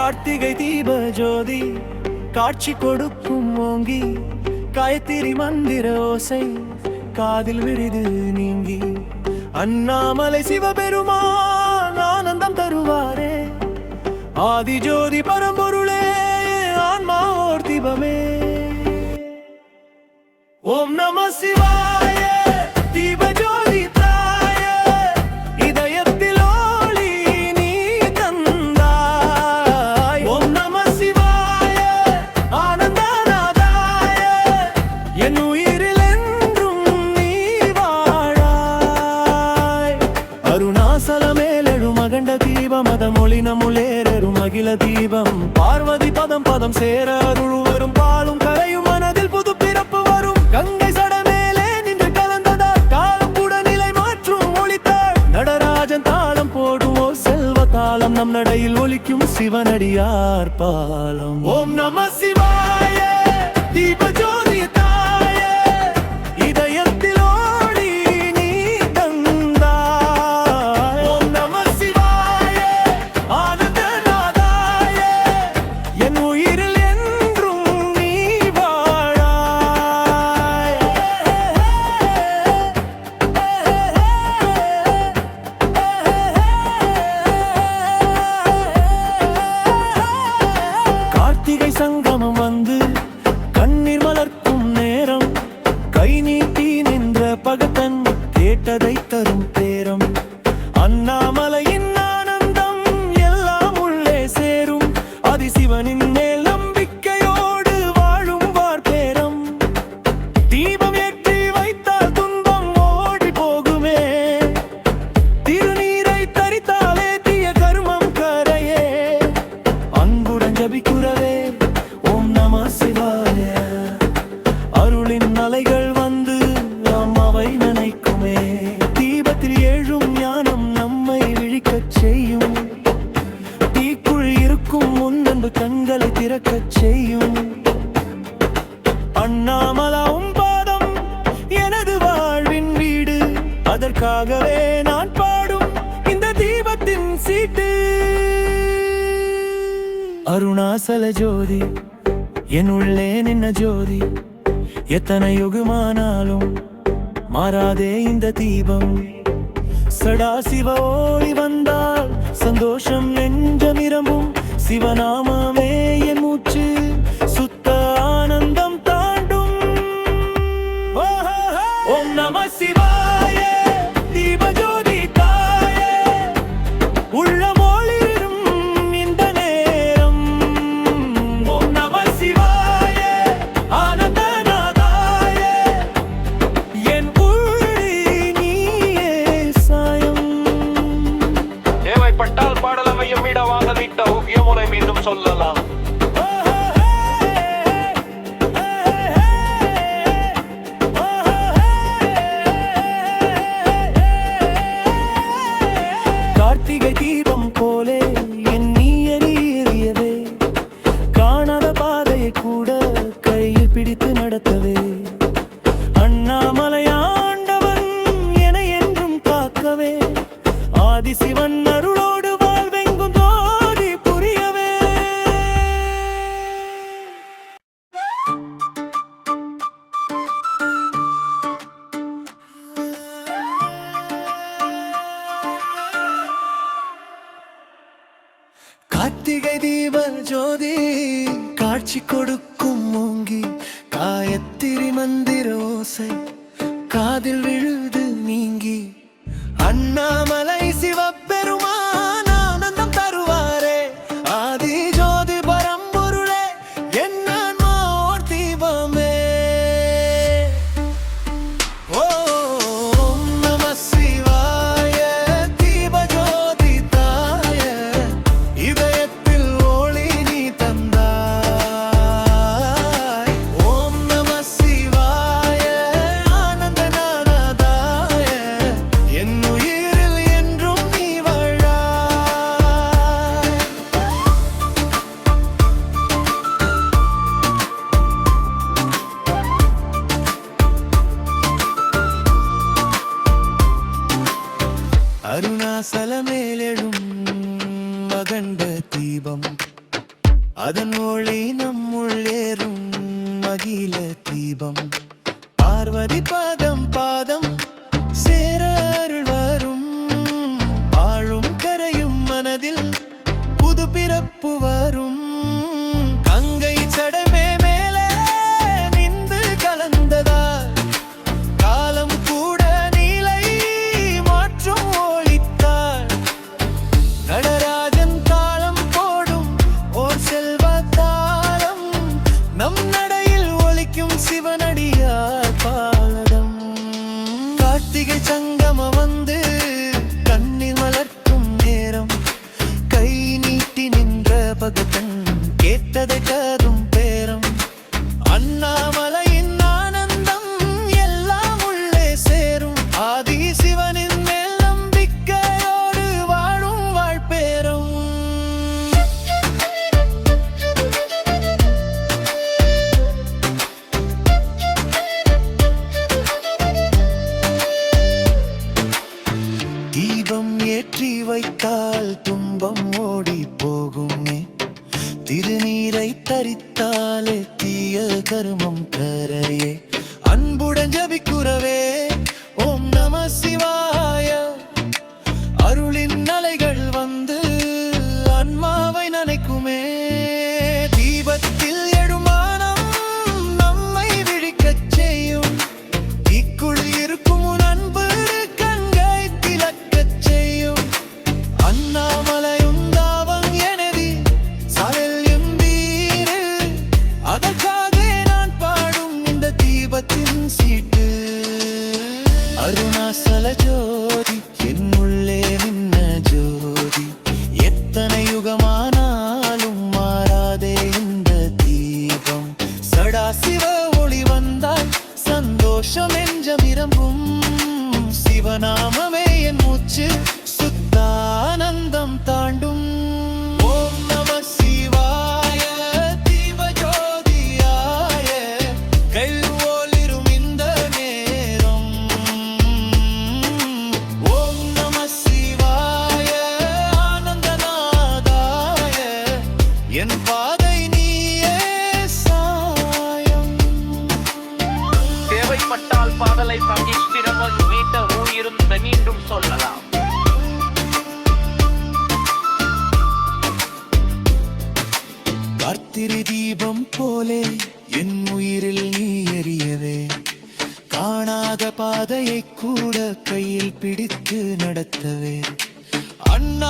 கார்த்திகை தீப ஜோதி காட்சி கொடுக்கும் ஓங்கி காயத்திரி மந்திர ஓசை காதில் விரிது நீங்கி அண்ணாமலை சிவபெருமான் ஆனந்தம் தருவாரே ஆதி ஜோதி பரம்பொருளே ஆன்மாவோர் தீபமே ஓம் நம சிவாய தீப ஜோதி தாய இதயத்தில் ஒளி நீ தந்தாய் ஓம் நம சிவாய ஆனந்தநாதாய என் உயிரில் என்றும் நீ வாழாய் அருணாசலமேலெழும் அகண்ட தீபம் அதமொழி நம்முளேறும் அகில தீபம் பார்வதி பதம் பதம் சேர அருள் வரும் பாலும் கரையும் மனதில் புது பிறப்பு வரும் கங்கை சடமேலே நின்று கலந்ததால் காலம் கூட நிலை மாற்றும் ஒளித்தாள் நடராஜன் தாளம் போடுவோ செல்வ தாளம் நம் நடையில் ஒலிக்கும் சிவனடியார் பாலம் ஓம் நம சிவாய தீப ஜோதி தாய இதயத்தில் ஒளி நீ தந்தாய் ஓம் நம சிவாய ஆனந்தநாதாய என் உயிரில் என்றும் நீ வாழாய் கார்த்திகை சங்கமம் வந்து கண்ணீர் மலர்க்கும் நேரம் கை நீட்டி நின்ற பகத்தன் கேட்டதை தரும் பேரம் அண்ணாமலையின் ஆனந்தம் எல்லாம் உள்ளே சேரும் அதிசிவனின் மேல் நம்பிக்கையோடு வாழும் வார்பேரம் தீபம் ஏற்றி வைத்தால் துன்பம் ஓடி போகுமே திருநீரை தரித்தாலே தீய கர்மம் கரையே அன்புடன் ஜபிக்குறவே ஓம் நம சிவாய அருளின் அலைகள் வந்து அம்மாவை நினைக்குமே தீபத்தில் எழும் ஞானம் நம்மை விழிக்கச் செய்யும் தீக்குள் இருக்கும் முன்னன்பு கண்களை திறக்கச் செய்யும் அண்ணாமலாவும் பாதம் எனது வாழ்வின் வீடு அதற்காகவே நான் பாடும் இந்த தீபத்தின் சீட்டு அருணாசல ஜோதி என் உள்ளே நின்ன ஜோதி எத்தனை யுகமானாலும் மாறாதே இந்த தீபம் சடாசிவ ஒளி வந்தால் சந்தோஷம் நெஞ்சம் நிரம்பும் சிவநாமமே என் மூச்சு சுத்த ஆனந்தம் தாண்டும் ஓம் நம சிவாய தீப ஜோதி தாய உள்ளம் ஒளிரும் இந்த நேரம் ஓம் நம சிவாய ஆனந்தநாதாய என் உள்ளி நீயே சாயம் தேவைப்பட்டால் பாடலவையும் மீடவாக விட்ட முறை மீண்டும் சொல்லலாம் கார்த்திகை தீபம் போலே என் நீயறி எரியவே காணாத பாதையை கூட கையில் பிடித்து நடத்தவே அண்ணாமலை ஆண்டவன் என என்றும் காக்கவே ஆதிசிவன் அருளோடு வாழ்வெங்கும் ஜோதி புரியவே கார்த்திகை தீப ஜோதி காட்சி கொடுக்கும் மூங்கி காயத்திரி மந்திர ஓசை காதில் விழுது நீங்கி அண்ணாமலை சிவபெருமான் ஆனந்தம் தருவாரே ஆதி ஜோதி பரம்பொருளே என் ஆன்மாவோர் தீபமே ஓம் நம சிவாய தீப ஜோதி தாய இதயத்தில் ஒளி நீ தந்தாய் ஓம் நம சிவாய ஆனந்தநாதாய என் உயிரில் என்றும் நீ வாழாய் அருணாசலமேலெழும் அகண்ட தீபம் அதன் ஒளி நம்முள்ளேறும் மகிழ தீபம் பார்வதி பாதம் பாதம் சேர அருள் வரும் ஆழும் கரையும் மனதில் புது பிறப்பு வரும் கங்கை சடமே மேலே நின்று கலந்ததால் காலம் கூட நீலை மாற்றும் ஒளித்தாள் நடராஜன் தாளம் போடும் ஓர் செல்வ தாளம் நம் நடையில் ஒலிக்கும் சிவனடியார் பாதம் கார்த்திகை சங்கம வந்து கண்ணில் மலர்க்கும் நேரம் கை நீட்டி நின்ற பகத்தன் கேட்டதை கரும் பேரம் அண்ணாமலையின் ஆனந்தம் எல்லாம் உள்ளே சேரும் ஆதி சிவனின் மேல் நம்பிக்கையோடு வாழும் வாழ்பேரும் தீபம் ஏற்றி வைத்தால் துன்பம் ஓடி போகுமே திருநீரை தரித்தாலே தீய கருமம் கரையே அன்புடன் ஜபிக்குறவே ஓம் நம சிவாய அருளின் அலைகள் வந்து ஆன்மாவை நனைக்குமே தீபத்தில் எழுமானம் நம்மை விழிக்கச் செய்யும் தீக்குள் இருக்கும் உன் அன்பு கங்கை திலக்கச் செய்யும் அண்ணாமலையும் தாவம் எனதி சாயல் எம்பீரு அதற்காக நான் பாடும் இந்த தீபத்தின் சீட்டு அருணாசல ஜோதி என் உள்ளே நின்ன ஜோதி எத்தனை யுகமானாலும் மாறாதே இந்த தீபம் சடாசிவ ஒளி வந்தால் சந்தோஷம் நெஞ்சமிரம்பும் சிவநாமமே என் மூச்சு சுத்தானந்தம் தாண்டும் ஓம் நம சிவாய தீப ஜோதியாய கைஒளிரும் இந்த நேரம் ஓம் நம சிவாய ஆனந்தநாதாய என் பாதை நீயே சாயம் தேவைப்பட்டால் பாடலை பங்கேற்பிறமல் மீட்ட ஊயிருந்த மீண்டும் சொல்லலாம். கார்த்திரி தீபம் போலே என் உயிரில் நீ எரியவே காணாத பாதையை கூட கையில் பிடித்து நடத்தவே அண்ணா